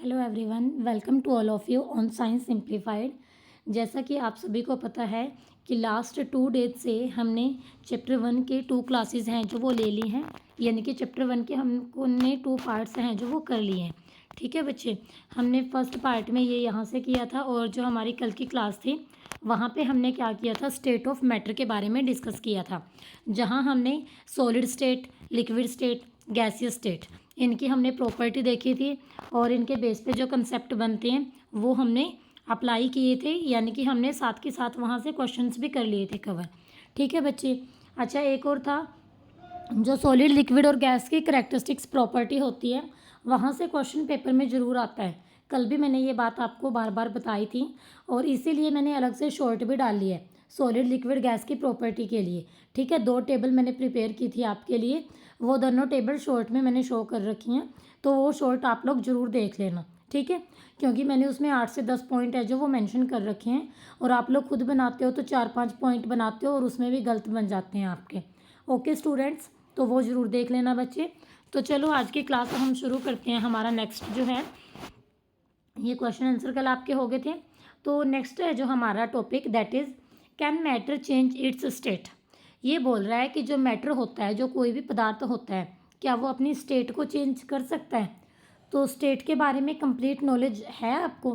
Hello everyone, welcome to all of you on science simplified. जैसा कि आप सभी को पता है कि लास्ट 2 डेज से हमने चैप्टर 1 के 2 क्लासेस हैं जो वो ले ली हैं, यानी कि चैप्टर 1 के हमने 2 पार्ट्स हैं जो वो कर लिए हैं। ठीक है बच्चे, हमने फर्स्ट पार्ट में ये यहाँ से किया था और जो हमारी कल की क्लास थी वहाँ पे हमने क्या किया था, स्टेट ऑफ मैटर के बारे में डिस्कस किया था, जहाँ हमने solid state, liquid state, gaseous state, इनकी हमने प्रॉपर्टी देखी थी और इनके बेस पे जो कंसेप्ट बनते हैं वो हमने अप्लाई किए थे, यानी कि हमने साथ के साथ वहाँ से क्वेश्चंस भी कर लिए थे कवर। ठीक है बच्चे। अच्छा, एक और था जो सॉलिड, लिक्विड और गैस की करैक्टरिस्टिक्स प्रॉपर्टी होती है, वहाँ से क्वेश्चन पेपर में ज़रूर आता है। कल भी मैंने ये बात आपको बार बार बताई थी और इसीलिए मैंने अलग से शॉर्ट भी डाल ली है सॉलिड, लिक्विड, गैस की प्रॉपर्टी के लिए। ठीक है, 2 टेबल मैंने प्रिपेयर की थी आपके लिए, वो दोनों टेबल शॉर्ट में मैंने शो कर रखी हैं, तो वो शॉर्ट आप लोग ज़रूर देख लेना। ठीक है, क्योंकि मैंने उसमें 8 से 10 पॉइंट है जो वो मेंशन कर रखे हैं और आप लोग खुद बनाते हो तो 4-5 पॉइंट बनाते हो और उसमें भी गलत बन जाते हैं आपके। ओके स्टूडेंट्स, तो वो ज़रूर देख लेना बच्चे। तो चलो आज की क्लास हम शुरू करते हैं। हमारा नेक्स्ट जो है, ये क्वेश्चन आंसर कल आपके हो गए थे, तो नेक्स्ट है जो हमारा topic, that is can matter change it's state. ये बोल रहा है कि जो मैटर होता है, जो कोई भी पदार्थ होता है, क्या वो अपनी स्टेट को चेंज कर सकता है। तो स्टेट के बारे में कंप्लीट नॉलेज है आपको,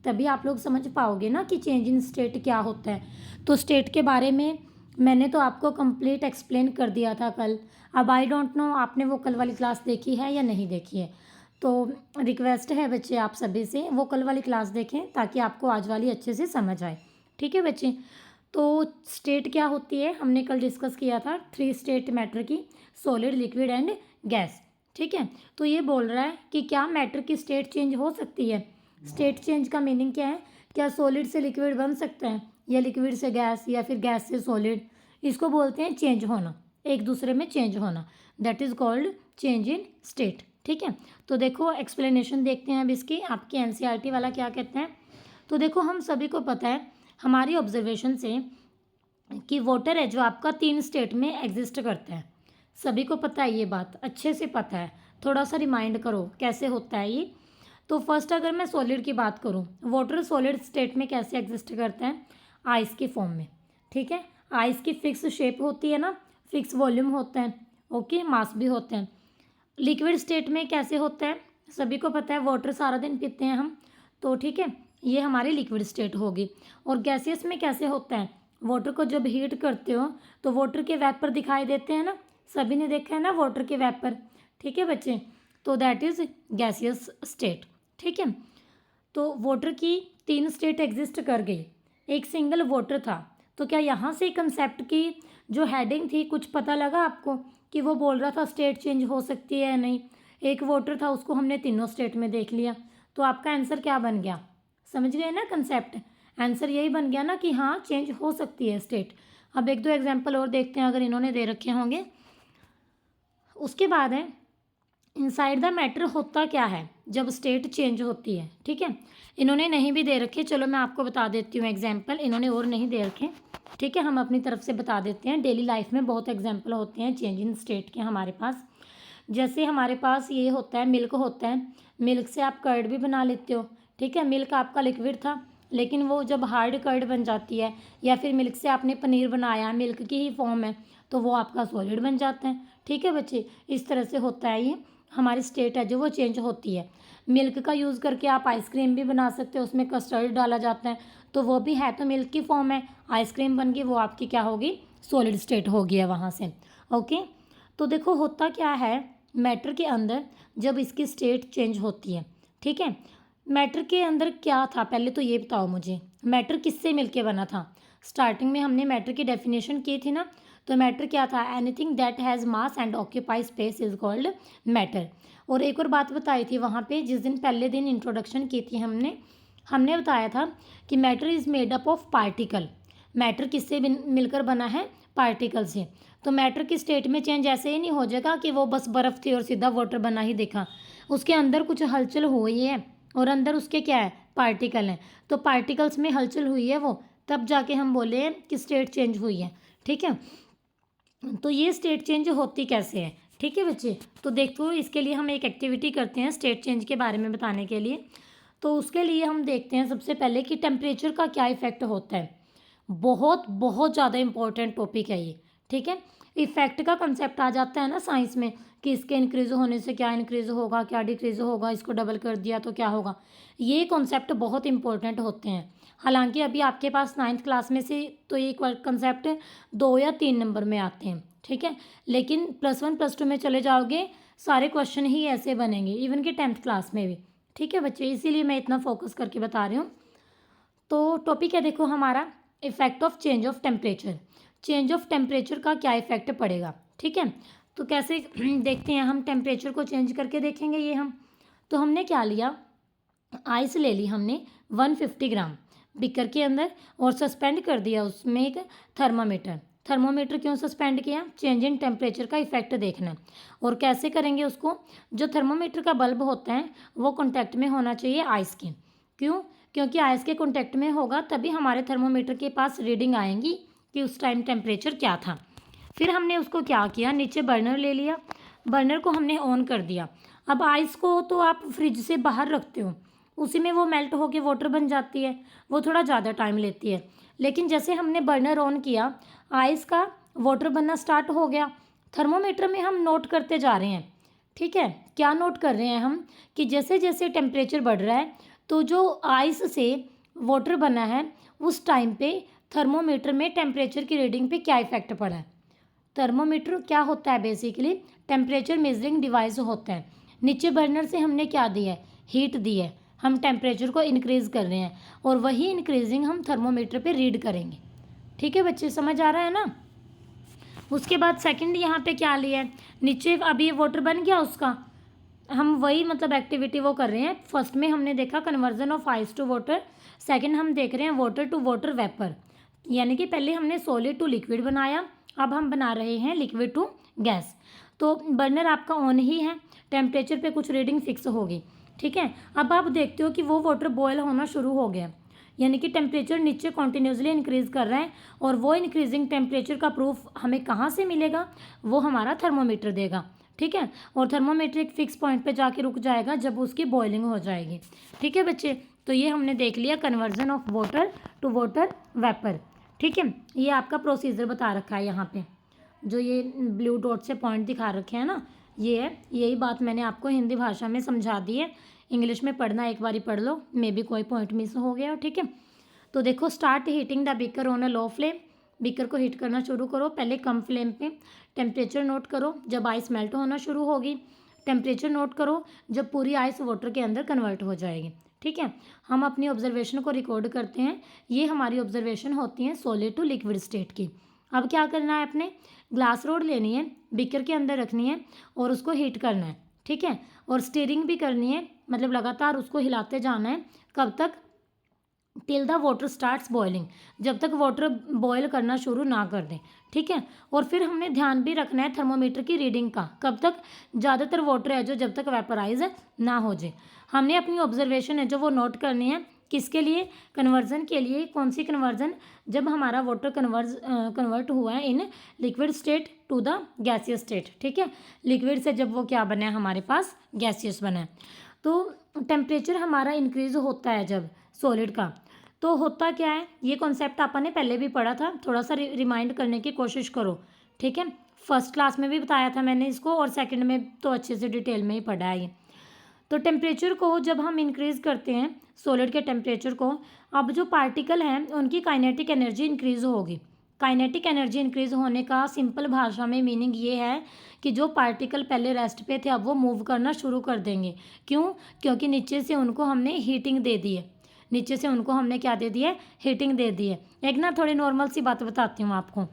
तभी आप लोग समझ पाओगे ना कि चेंज इन स्टेट क्या होता है। तो स्टेट के बारे में मैंने तो आपको कंप्लीट एक्सप्लेन कर दिया था कल। अब आई डोंट नो आपने वो कल वाली क्लास देखी है या नहीं देखी है, तो रिक्वेस्ट है बच्चे आप सभी से वो कल वाली क्लास देखें ताकि आपको आज वाली अच्छे से समझ आए। ठीक है बच्चे, तो स्टेट क्या होती है हमने कल डिस्कस किया था, 3 स्टेट मैटर की, सॉलिड, लिक्विड एंड गैस। ठीक है, तो ये बोल रहा है कि क्या मैटर की स्टेट चेंज हो सकती है। स्टेट चेंज का मीनिंग क्या है, क्या सॉलिड से लिक्विड बन सकता है या लिक्विड से गैस या फिर गैस से सॉलिड। इसको बोलते हैं चेंज होना, एक दूसरे में चेंज होना, that is called change in state. ठीक है, तो देखो एक्सप्लेनेशन देखते हैं अब इसकी, आपके एनसीईआरटी वाला क्या कहते हैं। तो देखो, हम सभी को पता है हमारी ऑब्जर्वेशन से कि वाटर है जो आपका 3 स्टेट में एग्जिस्ट करता है। सभी को पता है, ये बात अच्छे से पता है, थोड़ा सा रिमाइंड करो कैसे होता है ये। तो फर्स्ट अगर मैं सॉलिड की बात करूँ, वाटर सॉलिड स्टेट में कैसे एग्जिस्ट करता है, आइस की फॉर्म में। ठीक है, आइस की फिक्स शेप होती है ना, फिक्स वॉल्यूम होता है, ओके, मास भी होते हैं। लिक्विड स्टेट में कैसे होता है, सभी को पता है, वाटर सारा दिन पीते हैं हम, तो ठीक है, ये हमारी लिक्विड स्टेट होगी। और गैसियस में कैसे होता है, वाटर को जब हीट करते हो तो वाटर के वेपर दिखाई देते हैं ना, सभी ने देखा है ना वाटर के वेपर। ठीक है बच्चे, तो दैट इज़ गैसियस स्टेट। ठीक है, तो वाटर की 3 स्टेट एग्जिस्ट कर गई, एक सिंगल वाटर था। तो क्या यहाँ से कंसेप्ट की जो हेडिंग थी कुछ पता लगा आपको कि वो बोल रहा था स्टेट चेंज हो सकती है या नहीं। एक वाटर था, उसको हमने तीनों स्टेट में देख लिया, तो आपका आंसर क्या बन गया, समझ गए ना कंसेप्ट। आंसर यही बन गया ना कि हाँ चेंज हो सकती है स्टेट। अब 1-2 एग्जाम्पल और देखते हैं अगर इन्होंने दे रखे होंगे। उसके बाद है इनसाइड द मैटर होता क्या है जब स्टेट चेंज होती है। ठीक है, इन्होंने नहीं भी दे रखे, चलो मैं आपको बता देती हूँ एग्जाम्पल, इन्होंने और नहीं दे रखे। ठीक है, हम अपनी तरफ से बता देते हैं। डेली लाइफ में बहुत एग्जाम्पल होते हैं चेंज इन स्टेट के हमारे पास। जैसे हमारे पास ये होता है, मिल्क होता है, मिल्क से आप कर्ड भी बना लेते हो। ठीक है, मिल्क आपका लिक्विड था, लेकिन वो जब हार्ड कर्ड बन जाती है या फिर मिल्क से आपने पनीर बनाया, मिल्क की ही फॉर्म है, तो वो आपका सॉलिड बन जाता है। ठीक है बच्चे, इस तरह से होता है, ये हमारी स्टेट है जो वो चेंज होती है। मिल्क का यूज़ करके आप आइसक्रीम भी बना सकते हो, उसमें कस्टर्ड डाला जाता है, तो वो भी है तो मिल्क की फॉर्म है, आइसक्रीम बन गई, वो आपकी क्या होगी, सॉलिड स्टेट हो गया वहाँ से। ओके, तो देखो होता क्या है मैटर के अंदर जब इसकी स्टेट चेंज होती है। ठीक है, मैटर के अंदर क्या था, पहले तो ये बताओ मुझे, मैटर किससे मिलके बना था। स्टार्टिंग में हमने मैटर की डेफिनेशन की थी ना, तो मैटर क्या था, anything that has mass and occupy space is called matter. और एक और बात बताई थी वहाँ पे, जिस दिन पहले दिन इंट्रोडक्शन की थी हमने बताया था कि matter is made up of particle. Matter किससे मिलकर बना है, पार्टिकल से। तो मैटर की स्टेट में चेंज ऐसे ही नहीं हो जाएगा कि वो बस बर्फ़ थी और सीधा वाटर बना ही देखा, उसके अंदर कुछ हलचल हुई है और अंदर उसके क्या है, पार्टिकल हैं, तो पार्टिकल्स में हलचल हुई है वो, तब जाके हम बोले कि स्टेट चेंज हुई है। ठीक है, तो ये स्टेट चेंज होती कैसे है। ठीक है बच्चे। तो देखो इसके लिए हम एक एक्टिविटी करते हैं स्टेट चेंज के बारे में बताने के लिए। तो उसके लिए हम देखते हैं सबसे पहले कि टेम्परेचर का क्या इफ़ेक्ट होता है। बहुत बहुत ज़्यादा इम्पोर्टेंट टॉपिक है ये, ठीक है। इफ़ेक्ट का कंसेप्ट आ जाता है ना साइंस में कि इसके इंक्रीज़ होने से क्या इंक्रीज़ होगा, क्या डिक्रीज़ होगा, इसको डबल कर दिया तो क्या होगा। ये कॉन्सेप्ट बहुत इंपॉर्टेंट होते हैं। हालांकि अभी आपके पास 9th क्लास में से तो ये कंसेप्ट 2 या 3 नंबर में आते हैं, ठीक है। लेकिन +1 +2 में चले जाओगे सारे क्वेश्चन ही ऐसे बनेंगे, इवन कि 10th क्लास में भी, ठीक है बच्चे। इसीलिए मैं इतना फोकस करके बता रही हूँ। तो टॉपिक है देखो हमारा effect of change of temperature. Change of temperature का क्या इफेक्ट पड़ेगा, ठीक है। तो कैसे देखते हैं हम, टेम्परेचर को चेंज करके देखेंगे ये हम। तो हमने क्या लिया, आइस ले ली हमने 150 ग्राम बिकर के अंदर और सस्पेंड कर दिया उसमें एक थर्मामीटर। थर्मोमीटर क्यों सस्पेंड किया, चेंज इन टेम्परेचर का इफेक्ट देखना है। और कैसे करेंगे उसको, जो थर्मोमीटर का बल्ब होता है वो कॉन्टैक्ट में होना चाहिए आइस के। क्यों, क्योंकि आइस के कॉन्टैक्ट में होगा तभी हमारे थर्मोमीटर के पास रीडिंग आएंगी कि उस टाइम टेम्परेचर क्या था। फिर हमने उसको क्या किया, नीचे बर्नर ले लिया, बर्नर को हमने ऑन कर दिया। अब आइस को तो आप फ्रिज से बाहर रखते हो, उसी में वो मेल्ट होके वाटर बन जाती है, वो थोड़ा ज़्यादा टाइम लेती है। लेकिन जैसे हमने बर्नर ऑन किया, आइस का वाटर बनना स्टार्ट हो गया। थर्मोमीटर में हम नोट करते जा रहे हैं, ठीक है। क्या नोट कर रहे हैं हम कि जैसे जैसे टेम्परेचर बढ़ रहा है तो जो आइस से वाटर बना है उस टाइम पे थर्मोमीटर में टेम्परेचर की रीडिंग पे क्या इफेक्ट पड़ा है। थर्मोमीटर क्या होता है, बेसिकली टेम्परेचर मेजरिंग डिवाइस होता है। नीचे बर्नर से हमने क्या दिया है, हीट दी है, हम टेम्परेचर को इंक्रीज़ कर रहे हैं और वही इंक्रीजिंग हम थर्मोमीटर पे रीड करेंगे, ठीक है बच्चे, समझ आ रहा है ना। उसके बाद सेकंड यहाँ पे क्या लिया है, नीचे अब ये वाटर बन गया उसका, हम वही मतलब एक्टिविटी वो कर रहे हैं। फर्स्ट में हमने देखा conversion of ice to water, second हम देख रहे हैं वाटर टू वाटर वेपर, यानी कि पहले हमने सॉलिड टू लिक्विड बनाया, अब हम बना रहे हैं लिक्विड टू गैस। तो बर्नर आपका ऑन ही है, टेम्परेचर पे कुछ रीडिंग फिक्स होगी, ठीक है। अब आप देखते हो कि वो वाटर बॉयल होना शुरू हो गया, यानी कि टेम्परेचर नीचे कॉन्टिन्यूसली इंक्रीज़ कर रहा है। और वो इंक्रीजिंग टेम्परेचर का प्रूफ हमें कहाँ से मिलेगा, वो हमारा थर्मोमीटर देगा, ठीक है। और थर्मोमीटर एक फिक्स पॉइंट पे जाके रुक जाएगा जब उसकी बॉइलिंग हो जाएगी, ठीक है बच्चे। तो ये हमने देख लिया conversion of water to water vapour, ठीक है। ये आपका प्रोसीजर बता रखा है यहाँ पे, जो ये ब्लू डॉट से पॉइंट दिखा रखे हैं ना, ये है। यही बात मैंने आपको हिंदी भाषा में समझा दी है, इंग्लिश में पढ़ना एक बारी पढ़ लो, मे बी कोई पॉइंट मिस हो गया हो, ठीक है। तो देखो, start heating the beaker on a low flame, beaker को हीट करना शुरू करो, पहले कम फ्लेम पे। टेम्परेचर नोट करो जब आइस मेल्ट होना शुरू होगी, टेम्परेचर नोट करो जब पूरी आइस वाटर के अंदर कन्वर्ट हो जाएगी, ठीक है। हम अपनी ऑब्जर्वेशन को रिकॉर्ड करते हैं, ये हमारी ऑब्जर्वेशन होती है सॉलिड टू लिक्विड स्टेट की। अब क्या करना है, अपने ग्लास रोड लेनी है, बीकर के अंदर रखनी है और उसको हीट करना है, ठीक है। और स्टीयरिंग भी करनी है, मतलब लगातार उसको हिलाते जाना है, कब तक, till the water starts boiling, जब तक वाटर बॉयल करना शुरू ना कर दें, ठीक है। और फिर हमने ध्यान भी रखना है थर्मोमीटर की रीडिंग का, कब तक, ज़्यादातर वाटर है जो जब तक वेपराइज ना हो जाए। हमने अपनी ऑब्जर्वेशन है जो वो नोट करनी है, किसके लिए, कन्वर्जन के लिए। कौन सी कन्वर्जन, जब हमारा वाटर कन्वर्ट हुआ है in liquid state to the gaseous state, ठीक है। लिक्विड से जब वो क्या बना है, हमारे पास गैसियस बना है। तो टेम्परेचर हमारा इंक्रीज होता है जब सॉलिड का, तो होता क्या है, ये कॉन्सेप्ट आपने पहले भी पढ़ा था, थोड़ा सा रिमाइंड करने की कोशिश करो, ठीक है। फर्स्ट क्लास में भी बताया था मैंने इसको, और सेकंड में तो अच्छे से डिटेल में ही पढ़ा है ये। तो टेम्परेचर को जब हम इंक्रीज़ करते हैं सॉलिड के टेम्परेचर को, अब जो पार्टिकल हैं उनकी काइनेटिक एनर्जी इंक्रीज़ होगी। काइनेटिक एनर्जी इंक्रीज़ होने का सिंपल भाषा में मीनिंग ये है कि जो पार्टिकल पहले रेस्ट पे थे अब वो मूव करना शुरू कर देंगे। क्यों, क्योंकि नीचे से उनको हमने हीटिंग दे दी है, नीचे से उनको हमने क्या दे दी है, हीटिंग दे दी है। एक ना थोड़ी नॉर्मल सी बात बताती हूँ आपको,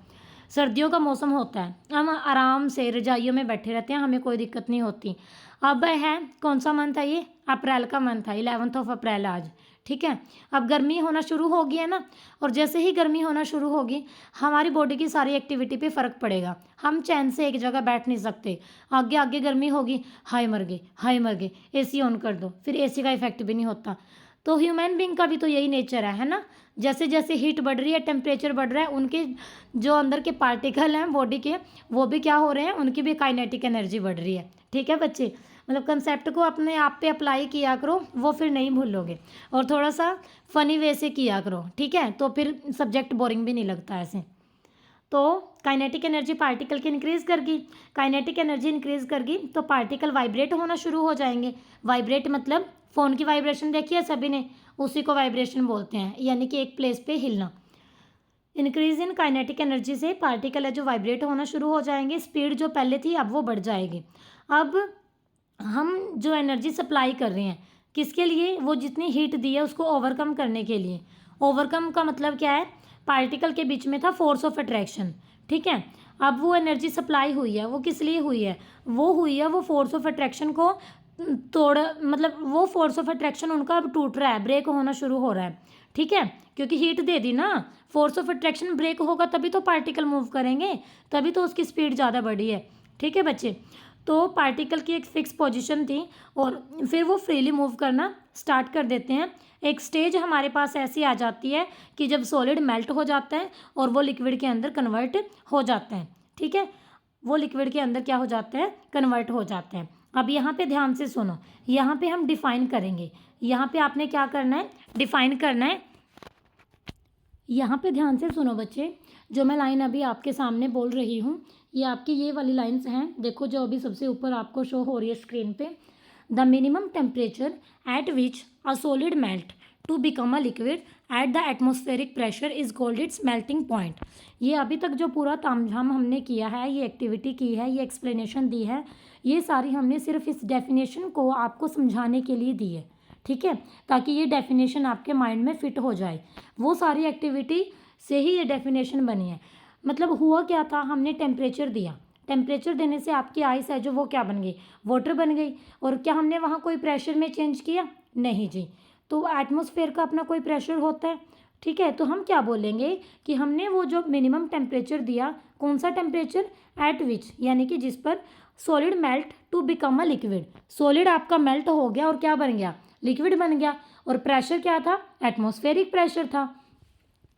सर्दियों का मौसम होता है, हम आराम से रजाइयों में बैठे रहते हैं, हमें कोई दिक्कत नहीं होती। अब है कौन सा मंथ है, ये अप्रैल का मंथ है, 11 अप्रैल आज, ठीक है। अब गर्मी होना शुरू होगी है ना, और जैसे ही गर्मी होना शुरू होगी हमारी बॉडी की सारी एक्टिविटी पे फ़र्क पड़ेगा, हम चैन से एक जगह बैठ नहीं सकते। आगे आगे गर्मी होगी, हाय मर गए, हाय मर गए, एसी ऑन कर दो, फिर एसी का इफेक्ट भी नहीं होता। तो ह्यूमन बीइंग का भी तो यही नेचर है ना। जैसे जैसे हीट बढ़ रही है, टेम्परेचर बढ़ रहा है, उनके जो अंदर के पार्टिकल हैं बॉडी के, वो भी क्या हो रहे हैं, उनकी भी काइनेटिक एनर्जी बढ़ रही है। ठीक है बच्चे, मतलब कंसेप्ट को अपने आप पे अप्लाई किया करो, वो फिर नहीं भूलोगे। और थोड़ा सा फनी वे से किया करो, ठीक है, तो फिर सब्जेक्ट बोरिंग भी नहीं लगता ऐसे। तो काइनेटिक एनर्जी पार्टिकल की इंक्रीज करगी, काइनेटिक एनर्जी इंक्रीज करगी तो पार्टिकल वाइब्रेट होना शुरू हो जाएंगे। वाइब्रेट मतलब फ़ोन की वाइब्रेशन देखी है सभी ने, उसी को वाइब्रेशन बोलते हैं, यानी कि एक प्लेस पे हिलना। इंक्रीज इन काइनेटिक एनर्जी से पार्टिकल है जो वाइब्रेट होना शुरू हो जाएंगे, स्पीड जो पहले थी अब वो बढ़ जाएगी। अब हम जो एनर्जी सप्लाई कर रहे हैं किसके लिए, वो जितनी हीट दी है उसको ओवरकम करने के लिए। ओवरकम का मतलब क्या है, पार्टिकल के बीच में था फोर्स ऑफ अट्रैक्शन, ठीक है। अब वो एनर्जी सप्लाई हुई है, वो किस लिए हुई है, वो हुई है वो फोर्स ऑफ अट्रैक्शन को तोड़, मतलब वो फोर्स ऑफ अट्रैक्शन उनका अब टूट रहा है, ब्रेक होना शुरू हो रहा है, ठीक है, क्योंकि हीट दे दी ना। फोर्स ऑफ अट्रैक्शन ब्रेक होगा तभी तो पार्टिकल मूव करेंगे, तभी तो उसकी स्पीड ज़्यादा बढ़ी है। ठीक है बच्चे, तो पार्टिकल की एक फिक्स पोजीशन थी और फिर वो फ्रीली मूव करना स्टार्ट कर देते हैं। एक स्टेज हमारे पास ऐसी आ जाती है कि जब सॉलिड मेल्ट हो जाता है और वो लिक्विड के अंदर कन्वर्ट हो जाता है। ठीक है, वो लिक्विड के अंदर क्या हो जाता है, कन्वर्ट हो जाता है। अब यहाँ पे ध्यान से सुनो, यहाँ पे हम डिफाइन करेंगे, यहाँ पे आपने क्या करना है, डिफाइन करना है। यहाँ पे ध्यान से सुनो बच्चे, जो मैं लाइन अभी आपके सामने बोल रही हूँ ये आपकी ये वाली लाइंस हैं, देखो जो अभी सबसे ऊपर आपको शो हो रही है स्क्रीन पे। The minimum temperature at which a solid melt to become a liquid at the atmospheric pressure is called its melting point. ये अभी तक जो पूरा तामझाम हमने किया है, ये एक्टिविटी की है, ये एक्सप्लेनेशन दी है, ये सारी हमने सिर्फ इस डेफिनेशन को आपको समझाने के लिए दी है, ठीक है, ताकि ये डेफिनेशन आपके माइंड में फिट हो जाए। वो सारी एक्टिविटी से ही ये डेफिनेशन बनी है। मतलब हुआ क्या था, हमने टेम्परेचर दिया, टेम्परेचर देने से आपकी आइस है जो वो क्या बन गई, वाटर बन गई। और क्या हमने वहाँ कोई प्रेशर में चेंज किया, नहीं जी। तो एटमॉस्फेयर का अपना कोई प्रेशर होता है, ठीक है, तो हम क्या बोलेंगे कि हमने वो जो मिनिमम टेम्परेचर दिया, कौन सा टेम्परेचर, एट विच, यानी कि जिस पर solid melt to become a liquid, solid आपका मेल्ट हो गया और क्या बन गया, लिक्विड बन गया। और प्रेशर क्या था, एटमॉस्फेरिक प्रेशर था,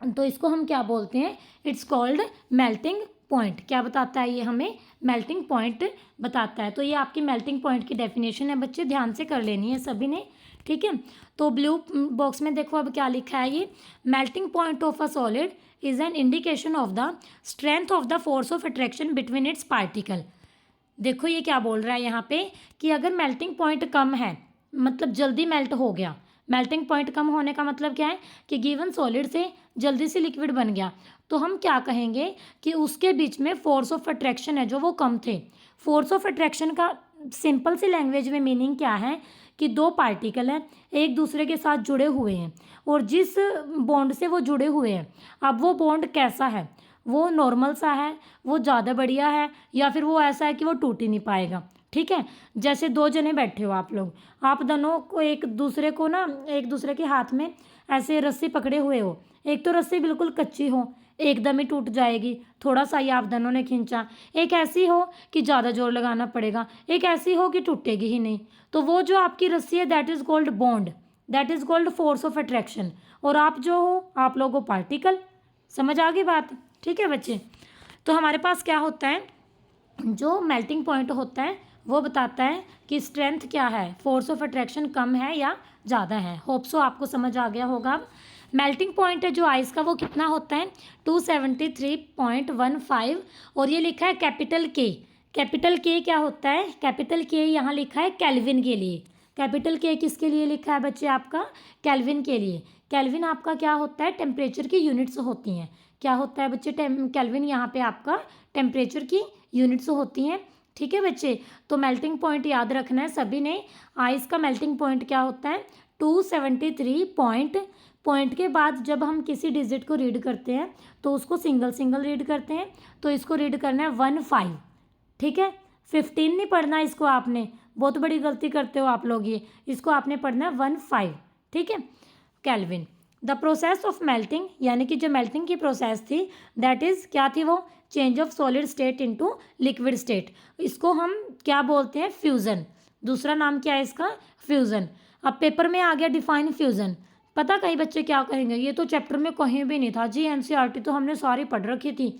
तो इसको हम क्या बोलते हैं, इट्स कॉल्ड मेल्टिंग पॉइंट। क्या बताता है ये हमें, मेल्टिंग पॉइंट बताता है। तो ये आपकी मेल्टिंग पॉइंट की डेफिनेशन है बच्चे, ध्यान से कर लेनी है सभी ने, ठीक है। तो ब्लू बॉक्स में देखो अब क्या लिखा है, ये melting point of a solid is an indication of the strength of the force of attraction between its particle. देखो ये क्या बोल रहा है यहाँ पे कि अगर मेल्टिंग पॉइंट कम है, मतलब जल्दी मेल्ट हो गया, मेल्टिंग पॉइंट कम होने का मतलब क्या है कि गिवन सॉलिड से जल्दी से लिक्विड बन गया, तो हम क्या कहेंगे कि उसके बीच में फोर्स ऑफ अट्रैक्शन है जो वो कम थे। फोर्स ऑफ अट्रैक्शन का सिंपल सी लैंग्वेज में मीनिंग क्या है कि दो पार्टिकल हैं, एक दूसरे के साथ जुड़े हुए हैं, और जिस बॉन्ड से वो जुड़े हुए हैं, अब वो बॉन्ड कैसा है, वो नॉर्मल सा है, वो ज़्यादा बढ़िया है, या फिर वो ऐसा है कि वो टूट ही नहीं पाएगा। ठीक है, जैसे दो जने बैठे हो आप लोग, आप दोनों को एक दूसरे को ना, एक दूसरे के हाथ में ऐसे रस्सी पकड़े हुए हो, एक तो रस्सी बिल्कुल कच्ची हो, एकदम ही टूट जाएगी, थोड़ा सा ही आप दोनों ने खींचा, एक ऐसी हो कि ज़्यादा जोर लगाना पड़ेगा, एक ऐसी हो कि टूटेगी ही नहीं। तो वो जो आपकी रस्सी है that is called bond, that is called force of attraction, और आप जो हो, आप लोग हो पार्टिकल। समझ आ गई बात, ठीक है बच्चे। तो हमारे पास क्या होता है, जो मेल्टिंग पॉइंट होता है वो बताता है कि स्ट्रेंथ क्या है, फोर्स ऑफ अट्रैक्शन कम है या ज़्यादा है। होप सो आपको समझ आ गया होगा। मेल्टिंग पॉइंट है जो आइस का वो कितना होता है, 273.15, और ये लिखा है कैपिटल के। कैपिटल के क्या होता है, कैपिटल के यहाँ लिखा है केल्विन के लिए। कैपिटल के किसके लिए लिखा है बच्चे, आपका केल्विन के लिए। केल्विन आपका क्या होता है, टेम्परेचर की यूनिट्स होती हैं। क्या होता है बच्चे, केल्विन यहाँ पे आपका टेम्परेचर की यूनिट्स होती हैं, ठीक है बच्चे। तो मेल्टिंग पॉइंट याद रखना है सभी ने। आइस का मेल्टिंग पॉइंट क्या होता है, 273 पॉइंट के बाद जब हम किसी डिजिट को रीड करते हैं तो उसको सिंगल सिंगल रीड करते हैं, तो इसको रीड करना है 15, ठीक है। 15 नहीं पढ़ना इसको आपने, बहुत बड़ी गलती करते हो आप लोग ये, इसको आपने पढ़ना है 15, ठीक है। Kelvin, the process of melting, यानी कि जो मेल्टिंग की प्रोसेस थी दैट इज़ क्या थी वो, change of solid state into liquid state. इसको हम क्या बोलते हैं, फ्यूज़न। दूसरा नाम क्या है इसका, फ्यूज़न। अब पेपर में आ गया डिफाइन फ्यूज़न। पता कई बच्चे क्या कहेंगे, ये तो चैप्टर में कहीं भी नहीं था जी, एनसीईआरटी तो हमने सारी पढ़ रखी थी।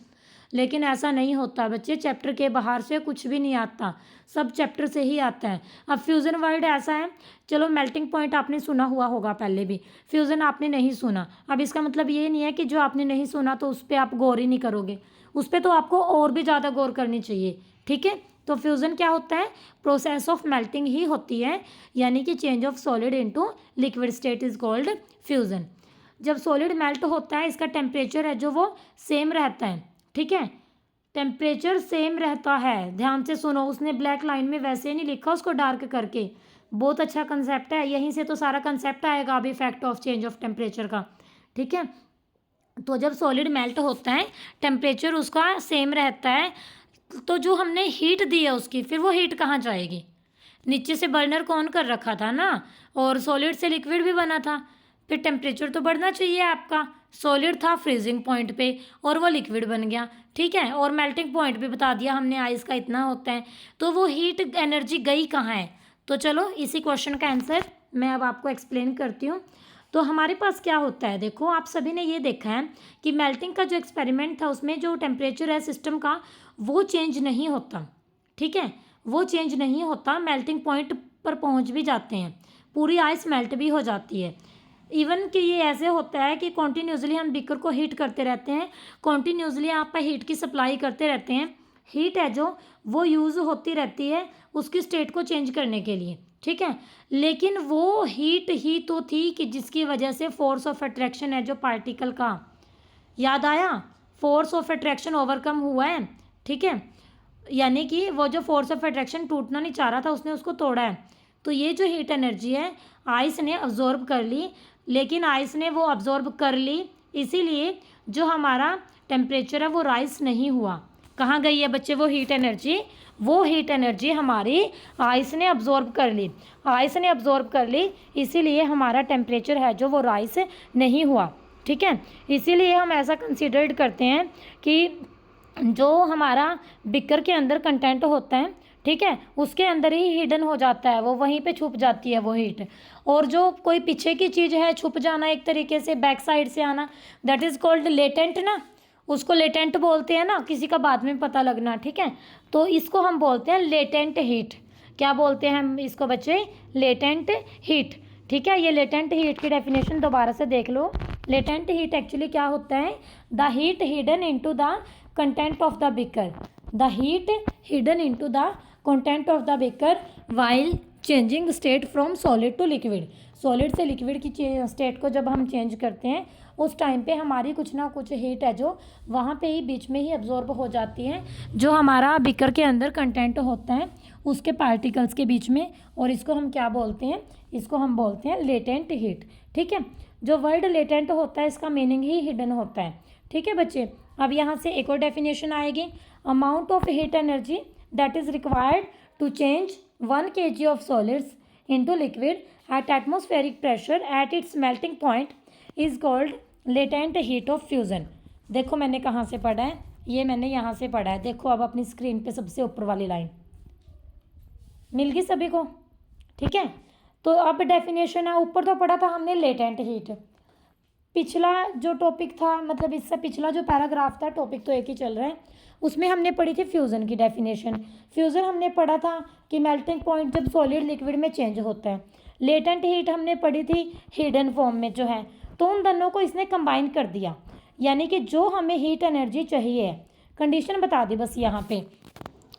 लेकिन ऐसा नहीं होता बच्चे, चैप्टर के बाहर से कुछ भी नहीं आता, सब चैप्टर से ही आता है। अब फ्यूज़न वर्ड ऐसा है, चलो मेल्टिंग पॉइंट आपने सुना हुआ होगा पहले भी, फ्यूज़न आपने नहीं सुना। अब इसका मतलब ये नहीं है कि जो आपने नहीं सुना तो उस पर आप गौर ही नहीं करोगे, उस पर तो आपको और भी ज़्यादा गौर करनी चाहिए। ठीक है, तो फ्यूज़न क्या होता है, प्रोसेस ऑफ मेल्टिंग ही होती है, यानी कि change of solid into liquid state is called fusion. जब सॉलिड मेल्ट होता है, इसका टेम्परेचर है जो वो सेम रहता है। ठीक है, टेम्परेचर सेम रहता है, ध्यान से सुनो, उसने ब्लैक लाइन में वैसे नहीं लिखा उसको डार्क करके, बहुत अच्छा कंसेप्ट है, यहीं से तो सारा कंसेप्ट आएगा अब effect of change of temperature का। ठीक है, तो जब सॉलिड मेल्ट होता है, टेम्परेचर उसका सेम रहता है, तो जो हमने हीट दी है उसकी, फिर वो हीट कहाँ जाएगी, नीचे से बर्नर को ऑन कर रखा था ना, और सॉलिड से लिक्विड भी बना था, फिर टेम्परेचर तो बढ़ना चाहिए आपका। सॉलिड था फ्रीजिंग पॉइंट पे और वो लिक्विड बन गया। ठीक है, और मेल्टिंग पॉइंट पे बता दिया हमने आइस का इतना होता है, तो वो हीट एनर्जी गई कहाँ है। तो चलो इसी क्वेश्चन का आंसर मैं अब आपको एक्सप्लेन करती हूँ। तो हमारे पास क्या होता है, देखो आप सभी ने ये देखा है कि मेल्टिंग का जो एक्सपेरिमेंट था उसमें जो टेम्परेचर है सिस्टम का वो चेंज नहीं होता। ठीक है, वो चेंज नहीं होता, मेल्टिंग पॉइंट पर पहुंच भी जाते हैं, पूरी आइस मेल्ट भी हो जाती है। इवन कि ये ऐसे होता है कि कॉन्टीन्यूसली हम बीकर को हीट करते रहते हैं, कॉन्टीन्यूसली आप हीट की सप्लाई करते रहते हैं, हीट है जो वो यूज़ होती रहती है उसकी स्टेट को चेंज करने के लिए। ठीक है, लेकिन वो हीट ही तो थी कि जिसकी वजह से फोर्स ऑफ अट्रैक्शन है जो पार्टिकल का, याद आया, फोर्स ऑफ अट्रैक्शन ओवरकम हुआ है। ठीक है, यानी कि वो जो फोर्स ऑफ अट्रैक्शन टूटना नहीं चाह रहा था उसने उसको तोड़ा है। तो ये जो हीट एनर्जी है आइस ने अब्जॉर्ब कर ली, लेकिन आइस ने वो अब्जॉर्ब कर ली, इसीलिए जो हमारा टेम्परेचर है वो राइज नहीं हुआ। कहाँ गई है बच्चे वो हीट एनर्जी, वो हीट एनर्जी हमारी आइस ने अब्जॉर्ब कर ली, आइस ने अब्जॉर्ब कर ली, इसीलिए हमारा टेम्परेचर है जो वो राइज नहीं हुआ। ठीक है, इसीलिए हम ऐसा कंसीडर्ड करते हैं कि जो हमारा बिकर के अंदर कंटेंट होता है, ठीक है, उसके अंदर ही हिडन हो जाता है, वो वहीं पे छुप जाती है वो हीट। और जो कोई पीछे की चीज़ है, छुप जाना एक तरीके से, बैक साइड से आना, दैट इज़ कॉल्ड लेटेंट ना, उसको लेटेंट बोलते हैं ना, किसी का बाद में पता लगना। ठीक है, तो इसको हम बोलते हैं लेटेंट हीट। क्या बोलते हैं हम इसको बच्चे, लेटेंट हीट। ठीक है, ये लेटेंट हीट की डेफिनेशन दोबारा से देख लो। लेटेंट हीट एक्चुअली क्या होता है, the heat hidden into the content of the beaker, the heat hidden into the content of the beaker while changing state from solid to liquid. Solid से liquid की state को जब हम change करते हैं उस टाइम पे हमारी कुछ ना कुछ हीट है जो वहाँ पे ही बीच में ही अब्जॉर्ब हो जाती है, जो हमारा बीकर के अंदर कंटेंट होता है उसके पार्टिकल्स के बीच में, और इसको हम क्या बोलते हैं, इसको हम बोलते हैं लेटेंट हीट। ठीक है, जो वर्ड लेटेंट होता है इसका मीनिंग ही हिडन होता है। ठीक है बच्चे, अब यहाँ से एक और डेफिनेशन आएगी, amount of heat energy that is required to change 1 kg of solids into liquid at atmospheric pressure at its melting point is called latent heat of fusion. देखो मैंने कहाँ से पढ़ा है, ये मैंने यहाँ से पढ़ा है, देखो अब अपनी स्क्रीन पे सबसे ऊपर वाली लाइन मिल गई सभी को। ठीक है, तो अब डेफिनेशन है, ऊपर तो पढ़ा था हमने लेटेंट हीट, पिछला जो टॉपिक था, मतलब इससे पिछला जो पैराग्राफ था, टॉपिक तो एक ही चल रहा है, उसमें हमने पढ़ी थी फ्यूज़न की डेफिनेशन। फ्यूज़न हमने पढ़ा था कि मेल्टिंग पॉइंट जब सॉलिड लिक्विड में चेंज होता है। लेटेंट हीट हमने पढ़ी थी हिडन फॉर्म में जो है, तो उन दोनों को इसने कंबाइन कर दिया, यानी कि जो हमें हीट एनर्जी चाहिए, कंडीशन बता दी बस यहाँ पे,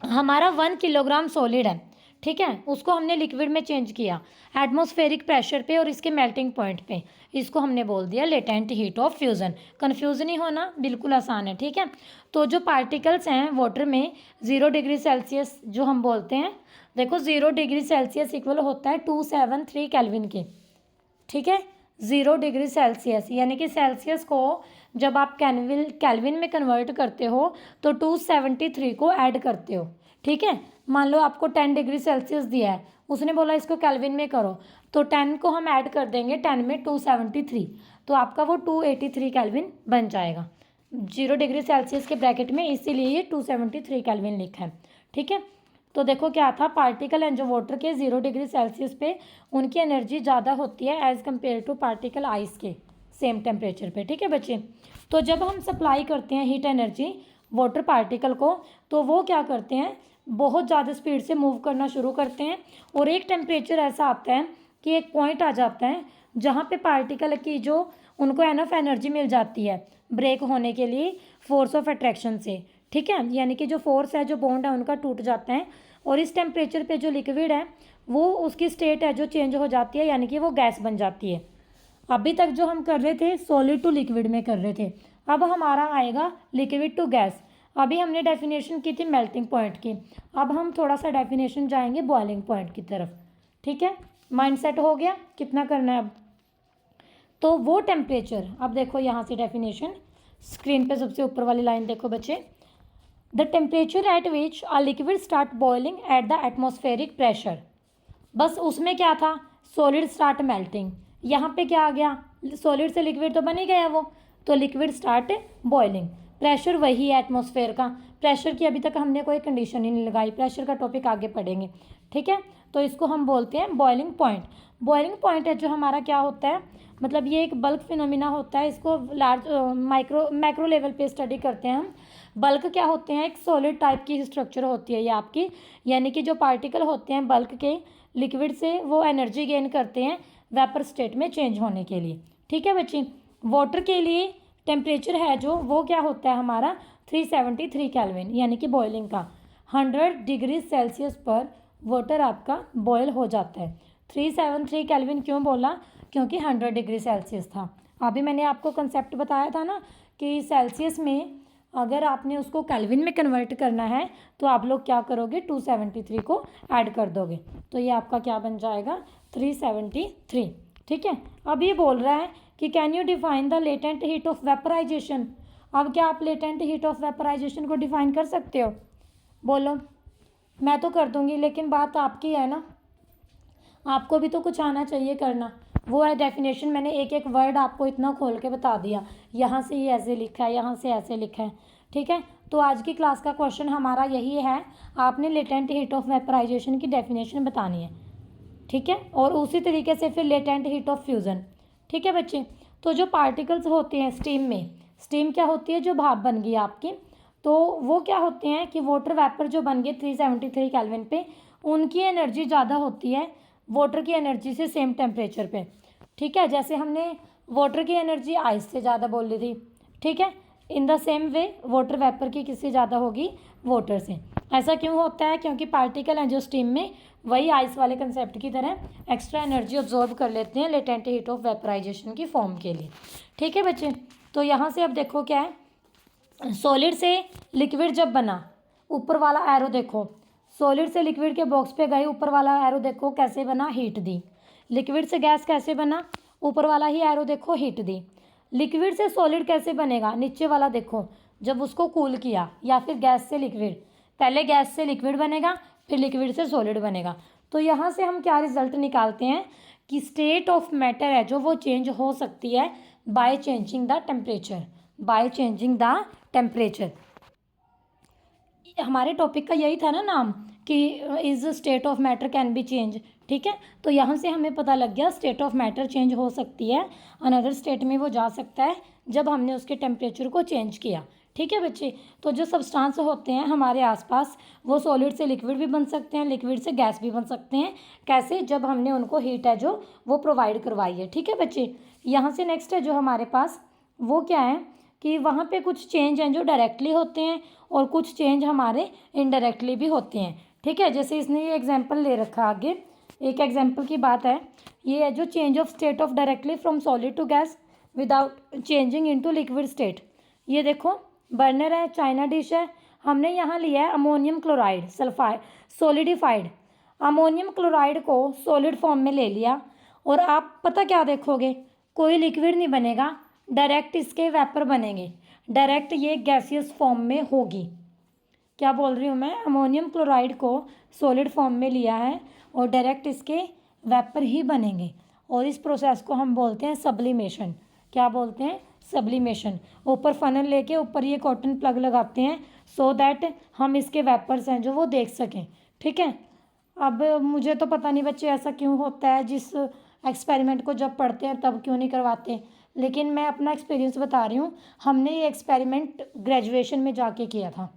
हमारा 1 किलोग्राम सॉलिड है, ठीक है, उसको हमने लिक्विड में चेंज किया एटमॉस्फेरिक प्रेशर पे और इसके मेल्टिंग पॉइंट पे, इसको हमने बोल दिया latent heat of fusion. Confusion ही होना बिल्कुल आसान है। ठीक है, तो जो पार्टिकल्स हैं वाटर में 0 डिग्री सेल्सियस जो हम बोलते हैं, देखो 0 डिग्री सेल्सियस इक्वल होता है 273 केल्विन के। ठीक है, 0 डिग्री सेल्सियस, यानी कि सेल्सियस को जब आप केल्विन में कन्वर्ट करते हो तो 273 को ऐड करते हो। ठीक है, मान लो आपको 10 डिग्री सेल्सियस दिया है, उसने बोला इसको केल्विन में करो, तो 10 को हम ऐड कर देंगे 10 में 273, तो आपका वो 283 केल्विन बन जाएगा 0 डिग्री सेल्सियस के ब्रैकेट में, इसीलिए ये 273 केल्विन लिखा है। ठीक है, तो देखो क्या था, पार्टिकल एंड जो वाटर के 0 डिग्री सेल्सियस पे उनकी एनर्जी ज़्यादा होती है as compare to particle ice के सेम टेम्परेचर पे। ठीक है बच्चे, तो जब हम सप्लाई करते हैं हीट एनर्जी वाटर पार्टिकल को, तो वो क्या करते हैं, बहुत ज़्यादा स्पीड से मूव करना शुरू करते हैं और एक टेम्परेचर ऐसा आता है कि एक पॉइंट आ जाता है जहाँ पे पार्टिकल की जो उनको एनफ एनर्जी मिल जाती है ब्रेक होने के लिए फोर्स ऑफ अट्रैक्शन से। ठीक है, यानी कि जो फोर्स है, जो बॉन्ड है उनका टूट जाता है और इस टेम्परेचर पे जो लिक्विड है वो उसकी स्टेट है जो चेंज हो जाती है, यानी कि वो गैस बन जाती है। अभी तक जो हम कर रहे थे सॉलिड टू लिक्विड में कर रहे थे, अब हमारा आएगा लिक्विड टू गैस। अभी हमने डेफिनेशन की थी मेल्टिंग पॉइंट की, अब हम थोड़ा सा डेफिनेशन जाएंगे बॉइलिंग पॉइंट की तरफ। ठीक है, माइंड सेट हो गया कितना करना है अब। तो वो टेम्परेचर, अब देखो यहाँ से डेफिनेशन स्क्रीन पे सबसे ऊपर वाली लाइन देखो बच्चे, the temperature at which a liquid start boiling eight the atmospheric pressure. बस उसमें क्या था, सॉलिड स्टार्ट मेल्टिंग, यहाँ पे क्या आ गया, सॉलिड से लिक्विड तो बन ही गया वो, तो लिक्विड स्टार्ट बॉइलिंग। प्रेशर वही है एटमॉस्फेयर का, प्रेशर की अभी तक हमने कोई कंडीशन ही नहीं लगाई, प्रेशर का टॉपिक आगे पढ़ेंगे। ठीक है, तो इसको हम बोलते हैं बॉइलिंग पॉइंट। बॉइलिंग पॉइंट है जो हमारा क्या होता है, मतलब ये एक बल्क फिनोमिना होता है, इसको लार्ज मैक्रो लेवल पे स्टडी करते हैं हम। बल्क क्या होते हैं, एक सॉलिड टाइप की स्ट्रक्चर होती है ये आपकी, यानी कि जो पार्टिकल होते हैं बल्क के लिक्विड से वो एनर्जी गेन करते हैं वेपर स्टेट में चेंज होने के लिए। ठीक है बच्चे, वाटर के लिए टेम्परेचर है जो वो क्या होता है हमारा 373 केल्विन, यानी कि बॉइलिंग का 100 डिग्री सेल्सियस पर वाटर आपका बॉयल हो जाता है। 373 केल्विन क्यों बोला, क्योंकि 100 डिग्री सेल्सियस था। अभी मैंने आपको कंसेप्ट बताया था ना कि सेल्सियस में अगर आपने उसको केल्विन में कन्वर्ट करना है तो आप लोग क्या करोगे, 273 को ऐड कर दोगे, तो ये आपका क्या बन जाएगा 373। ठीक है, अब ये बोल रहा है कि can you define the latent heat of vaporisation. अब क्या आप लेटेंट हीट ऑफ वेपराइजेशन को डिफाइन कर सकते हो, बोलो। मैं तो कर दूंगी, लेकिन बात आपकी है ना, आपको भी तो कुछ आना चाहिए करना। वो है डेफिनेशन, मैंने एक एक वर्ड आपको इतना खोल के बता दिया, यहाँ से ये ऐसे लिखा है, यहाँ से ऐसे लिखा है। ठीक है, तो आज की क्लास का क्वेश्चन हमारा यही है, आपने लेटेंट हीट ऑफ वेपराइजेशन की डेफिनेशन बतानी है। ठीक है, और उसी तरीके से फिर लेटेंट हीट ऑफ फ्यूज़न। ठीक है बच्चे, तो जो पार्टिकल्स होते हैं स्टीम में, स्टीम क्या होती है, जो भाप बन गई आपकी, तो वो क्या होते हैं कि वाटर वेपर जो बन गए 373 केल्विन पे, उनकी एनर्जी ज़्यादा होती है वाटर की एनर्जी से सेम टेम्परेचर पे। ठीक है, जैसे हमने वाटर की एनर्जी आइस से ज़्यादा बोल ली थी। ठीक है, in the same way water vapour की किससे ज़्यादा होगी, वाटर से। ऐसा क्यों होता है, क्योंकि पार्टिकल हैं जो स्टीम में वही आइस वाले कंसेप्ट की तरह एक्स्ट्रा एनर्जी ऑब्जॉर्व कर लेते हैं लेटेंट हीट ऑफ वेपराइजेशन की फॉर्म के लिए। ठीक है बच्चे, तो यहाँ से अब देखो क्या है, सॉलिड से लिक्विड जब बना, ऊपर वाला एरो देखो, सॉलिड से लिक्विड के बॉक्स पे गए, ऊपर वाला एरो देखो कैसे बना, हीट दी। लिक्विड से गैस कैसे बना, ऊपर वाला ही एरो देखो, हीट दी। लिक्विड से सॉलिड कैसे बनेगा, नीचे वाला देखो, जब उसको कूल किया, या फिर गैस से लिक्विड, पहले गैस से लिक्विड बनेगा फिर लिक्विड से सॉलिड बनेगा। तो यहाँ से हम क्या रिजल्ट निकालते हैं कि स्टेट ऑफ मैटर है जो वो चेंज हो सकती है by changing the temperature, by changing the temperature. हमारे टॉपिक का यही था ना नाम कि is state of matter can be change. ठीक है, तो यहाँ से हमें पता लग गया स्टेट ऑफ मैटर चेंज हो सकती है, अनदर स्टेट में वो जा सकता है जब हमने उसके टेम्परेचर को चेंज किया। ठीक है बच्चे, तो जो सब्सटेंस होते हैं हमारे आसपास वो सॉलिड से लिक्विड भी बन सकते हैं, लिक्विड से गैस भी बन सकते हैं। कैसे, जब हमने उनको हीट है जो वो प्रोवाइड करवाई है। ठीक है बच्चे, यहाँ से नेक्स्ट है जो हमारे पास वो क्या है कि वहाँ पे कुछ चेंज हैं जो डायरेक्टली होते हैं और कुछ चेंज हमारे इनडायरेक्टली भी होते हैं। ठीक है, जैसे इसने ये एग्जांपल ले रखा, आगे एक एग्जांपल की बात है, ये है जो change of state of directly from solid to gas without changing into liquid state. ये देखो बर्नर है, चाइना डिश है, हमने यहाँ लिया है ammonium chloride sulphide solidified, ammonium chloride को सॉलिड फॉर्म में ले लिया, और आप पता क्या देखोगे, कोई लिक्विड नहीं बनेगा, डायरेक्ट इसके वेपर बनेंगे, डायरेक्ट ये गैसियस फॉर्म में होगी। क्या बोल रही हूँ मैं, अमोनियम क्लोराइड को सॉलिड फॉर्म में लिया है और डायरेक्ट इसके वेपर ही बनेंगे, और इस प्रोसेस को हम बोलते हैं सब्लिमेशन। क्या बोलते हैं, सब्लिमेशन। ऊपर फनल लेके ऊपर ये कॉटन प्लग लगाते हैं सो दैट हम इसके वेपर्स हैं जो वो देख सकें। ठीक है। अब मुझे तो पता नहीं बच्चे ऐसा क्यों होता है, जिस एक्सपेरिमेंट को जब पढ़ते हैं तब क्यों नहीं करवाते, लेकिन मैं अपना एक्सपीरियंस बता रही हूँ। हमने ये एक्सपेरिमेंट ग्रेजुएशन में जाके किया था,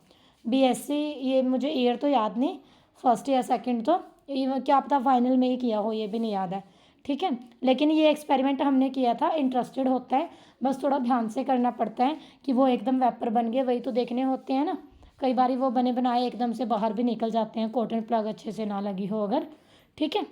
बीएससी, ये मुझे ईयर तो याद नहीं, फर्स्ट या सेकंड, तो ये क्या पता फाइनल में ही किया हो, ये भी नहीं याद है, ठीक है। लेकिन ये एक्सपेरिमेंट हमने किया था। इंटरेस्टेड होता है, बस थोड़ा ध्यान से करना पड़ता है कि वो एकदम वेपर बन गए वही तो देखने होते हैं ना। कई बार वो बने बनाए एकदम से बाहर भी निकल जाते हैं, कॉटन प्लग अच्छे से ना लगी हो अगर, ठीक है।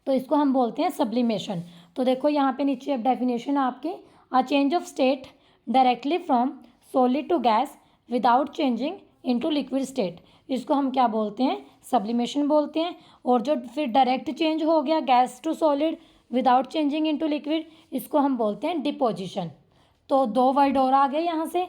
तो इसको हम बोलते हैं सब्लिमेशन। तो देखो यहाँ पे नीचे अब डेफिनेशन आपके, a change of state directly from solid to gas without changing into liquid state, इसको हम क्या बोलते हैं, सब्लिमेशन बोलते हैं। और जो फिर डायरेक्ट चेंज हो गया gas to solid without changing into liquid, इसको हम बोलते हैं डिपोजिशन। तो दो वर्ड और आ गए यहाँ से,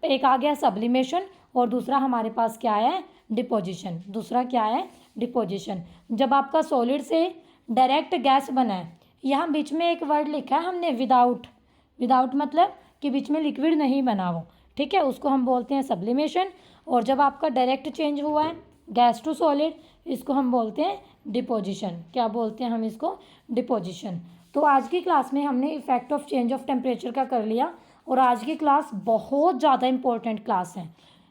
एक आ गया सब्लिमेशन और दूसरा हमारे पास क्या है, डिपोजिशन। दूसरा क्या है, डिपोजिशन। जब आपका सॉलिड से डायरेक्ट गैस बना है, यहाँ बीच में एक वर्ड लिखा है हमने विदाउट, विदाउट मतलब कि बीच में लिक्विड नहीं बना वो, ठीक है, उसको हम बोलते हैं सब्लिमेशन। और जब आपका डायरेक्ट चेंज हुआ है गैस टू सॉलिड, इसको हम बोलते हैं डिपोजिशन। क्या बोलते हैं हम इसको, डिपोजिशन। तो आज की क्लास में हमने effect of change of temperature का कर लिया, और आज की क्लास बहुत ज़्यादा इंपॉर्टेंट क्लास है।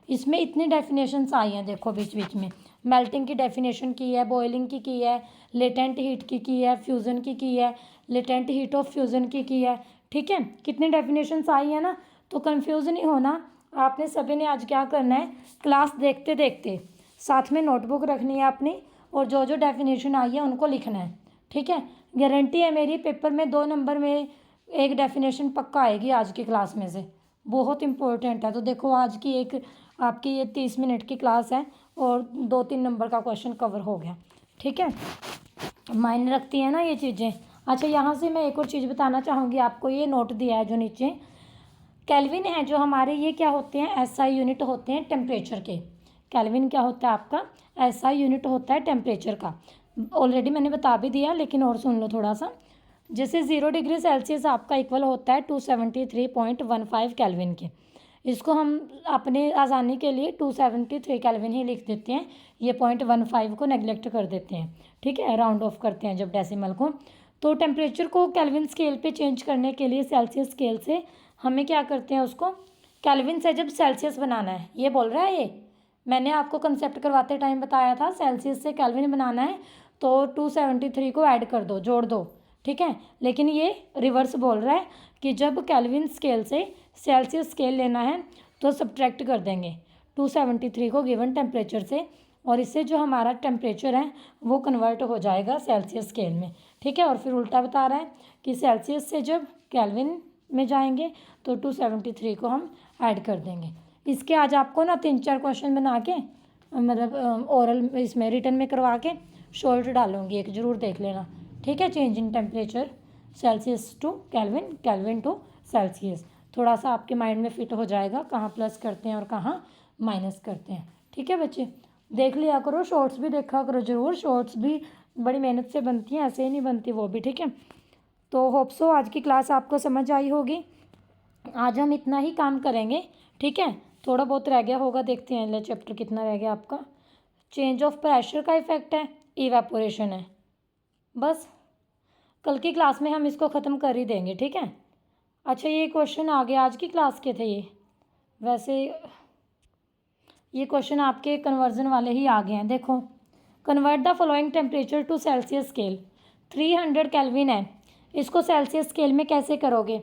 इसमें इतनी डेफिनेशंस आई हैं, देखो बीच बीच में मेल्टिंग की डेफिनेशन की है, बॉइलिंग की है, लेटेंट हीट की है, फ्यूज़न की है, लेटेंट हीट ऑफ फ्यूज़न की है, ठीक है। कितनी डेफिनेशंस आई है ना, तो कंफ्यूज नहीं होना। आपने सभी ने आज क्या करना है, क्लास देखते देखते साथ में नोटबुक रखनी है अपनी, और जो जो डेफिनेशन आई है उनको लिखना है, ठीक है। गारंटी है मेरी, पेपर में 2 नंबर में एक डेफिनेशन पक्का आएगी आज की क्लास में से, बहुत इंपॉर्टेंट है। तो देखो आज की एक आपकी ये 30 मिनट की क्लास है और 2-3 नंबर का क्वेश्चन कवर हो गया, ठीक है। मायने रखती है ना ये चीज़ें। अच्छा, यहाँ से मैं एक और चीज़ बताना चाहूँगी आपको, ये नोट दिया है जो नीचे, केल्विन है जो हमारे, ये क्या होते हैं, एसआई यूनिट होते हैं टेम्परेचर के। केल्विन क्या होता है आपका, एसआई यूनिट होता है टेम्परेचर का। ऑलरेडी मैंने बता भी दिया, लेकिन और सुन लो थोड़ा सा। जैसे 0 डिग्री सेल्सियस आपका इक्वल होता है 273.15 केल्विन के। इसको हम अपने आसानी के लिए 273 केल्विन ही लिख देते हैं, ये 0.15 को नेग्लेक्ट कर देते हैं, ठीक है, राउंड ऑफ करते हैं जब डेसिमल को। तो टेम्परेचर को केल्विन स्केल पे चेंज करने के लिए सेल्सियस स्केल से हमें क्या करते हैं, उसको केल्विन से जब सेल्सियस बनाना है, ये बोल रहा है, ये मैंने आपको कंसेप्ट करवाते टाइम बताया था, सेल्सियस से केल्विन बनाना है तो 273 को ऐड कर दो, जोड़ दो, ठीक है। लेकिन ये रिवर्स बोल रहा है कि जब केल्विन स्केल से सेल्सियस स्केल लेना है तो सब्ट्रैक्ट कर देंगे 273 को गिवन टेम्परेचर से, और इससे जो हमारा टेम्परेचर है वो कन्वर्ट हो जाएगा सेल्सियस स्केल में, ठीक है। और फिर उल्टा बता रहा है कि सेल्सियस से जब केल्विन में जाएंगे तो 273 को हम ऐड कर देंगे। इसके आज आपको ना 3-4 क्वेश्चन बना के, मतलब ओरल इसमें रिटर्न में करवा के शॉर्ट डालूंगी, एक ज़रूर देख लेना, ठीक है। Change in temperature Celsius to Kelvin, Kelvin to Celsius, थोड़ा सा आपके माइंड में फिट हो जाएगा कहाँ प्लस करते हैं और कहाँ माइनस करते हैं, ठीक है बच्चे। देख लिया करो, शॉर्ट्स भी देखा करो ज़रूर, शॉर्ट्स भी बड़ी मेहनत से बनती हैं, ऐसे ही नहीं बनती वो भी, ठीक है। तो होप सो आज की क्लास आपको समझ आई होगी। आज हम इतना ही काम करेंगे, ठीक है। थोड़ा बहुत रह गया होगा, देखते हैं चैप्टर कितना रह गया आपका। चेंज ऑफ प्रेशर का इफेक्ट है, इवेपोरेशन है, बस कल की क्लास में हम इसको ख़त्म कर ही देंगे, ठीक है। अच्छा, ये क्वेश्चन आ गया, आज की क्लास के थे ये, वैसे ये क्वेश्चन आपके कन्वर्जन वाले ही आ गए हैं। देखो, convert the following temperature to Celsius scale, 300 Kelvin है, इसको सेल्सियस स्केल में कैसे करोगे,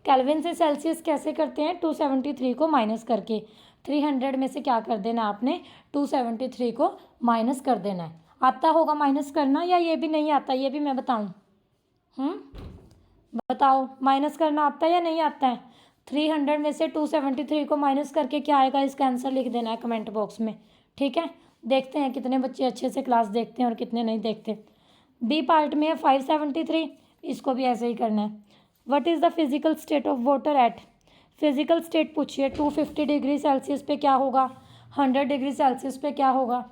केल्विन से सेल्सियस कैसे करते हैं, 273 को माइनस करके, 300 में से क्या कर देना आपने, 273 को माइनस कर देना है। आता होगा माइनस करना, या ये भी नहीं आता, ये भी मैं बताऊँ, बताओ माइनस करना आता है या नहीं आता है। 300 में से 273 को माइनस करके क्या आएगा, इसका आंसर लिख देना है कमेंट बॉक्स में, ठीक है। देखते हैं कितने बच्चे अच्छे से क्लास देखते हैं और कितने नहीं देखते। बी पार्ट में है 573, इसको भी ऐसे ही करना है। What is the physical state of water at, physical state पूछिए, 250 डिग्री सेल्सियस पे क्या होगा, 100 डिग्री सेल्सियस पे क्या होगा।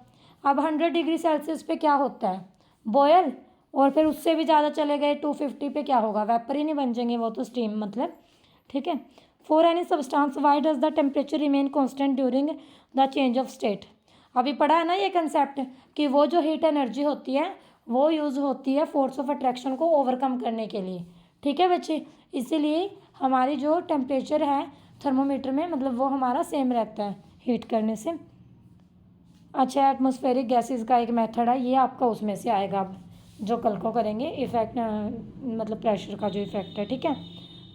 अब 100 डिग्री सेल्सियस पे क्या होता है, बॉयल, और फिर उससे भी ज़्यादा चले गए 250 पे क्या होगा, वेपर ही नहीं बन जाएंगे वो तो, स्टीम मतलब, ठीक है। For any substance why does the temperature remain constant during the change of state, अभी पढ़ा है ना ये कंसेप्ट कि वो जो हीट एनर्जी होती है वो यूज़ होती है फोर्स ऑफ अट्रैक्शन को ओवरकम करने के लिए। ठीक है बच्चे, इसीलिए हमारी जो टेम्परेचर है थर्मोमीटर में मतलब वो हमारा सेम रहता है हीट करने से। अच्छा, एटमॉस्फेरिक गैसेस का एक मेथड है, ये आपका उसमें से आएगा अब जो कल को करेंगे इफेक्ट, मतलब प्रेशर का जो इफेक्ट है। ठीक है,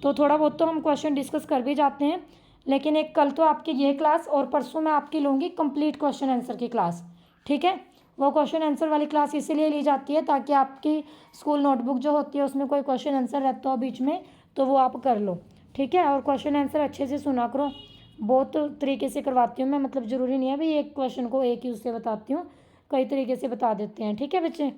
तो थोड़ा बहुत तो हम क्वेश्चन डिस्कस कर भी जाते हैं, लेकिन एक कल तो आपकी ये क्लास और परसों मैं आपकी लूँगी कंप्लीट क्वेश्चन आंसर की क्लास। ठीक है, वो क्वेश्चन आंसर वाली क्लास इसीलिए ली जाती है ताकि आपकी स्कूल नोटबुक जो होती है उसमें कोई क्वेश्चन आंसर रहता हो बीच में तो वो आप कर लो। ठीक है, और क्वेश्चन आंसर अच्छे से सुना करो, बहुत तरीके से करवाती हूँ मैं, मतलब ज़रूरी नहीं है भाई एक क्वेश्चन को एक ही उससे बताती हूँ, कई तरीके से बता देते हैं। ठीक है बच्चे,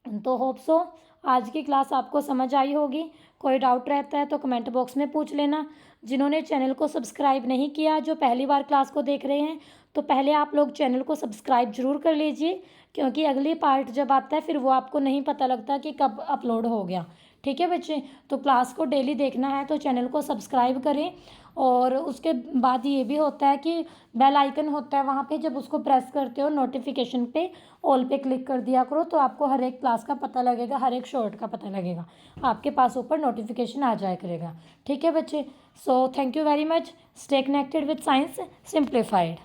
तो होप सो आज की क्लास आपको समझ आई होगी। कोई डाउट रहता है तो कमेंट बॉक्स में पूछ लेना। जिन्होंने चैनल को सब्सक्राइब नहीं किया, जो पहली बार क्लास को देख रहे हैं, तो पहले आप लोग चैनल को सब्सक्राइब जरूर कर लीजिए, क्योंकि अगली पार्ट जब आता है फिर वो आपको नहीं पता लगता कि कब अपलोड हो गया। ठीक है बच्चे, तो क्लास को डेली देखना है तो चैनल को सब्सक्राइब करें। और उसके बाद ये भी होता है कि बेल आइकन होता है वहाँ पे, जब उसको प्रेस करते हो नोटिफिकेशन पे ऑल पे क्लिक कर दिया करो, तो आपको हर एक क्लास का पता लगेगा, हर एक शॉर्ट का पता लगेगा, आपके पास ऊपर नोटिफिकेशन आ जाया करेगा। ठीक है बच्चे, so thank you very much, stay connected with science simplified.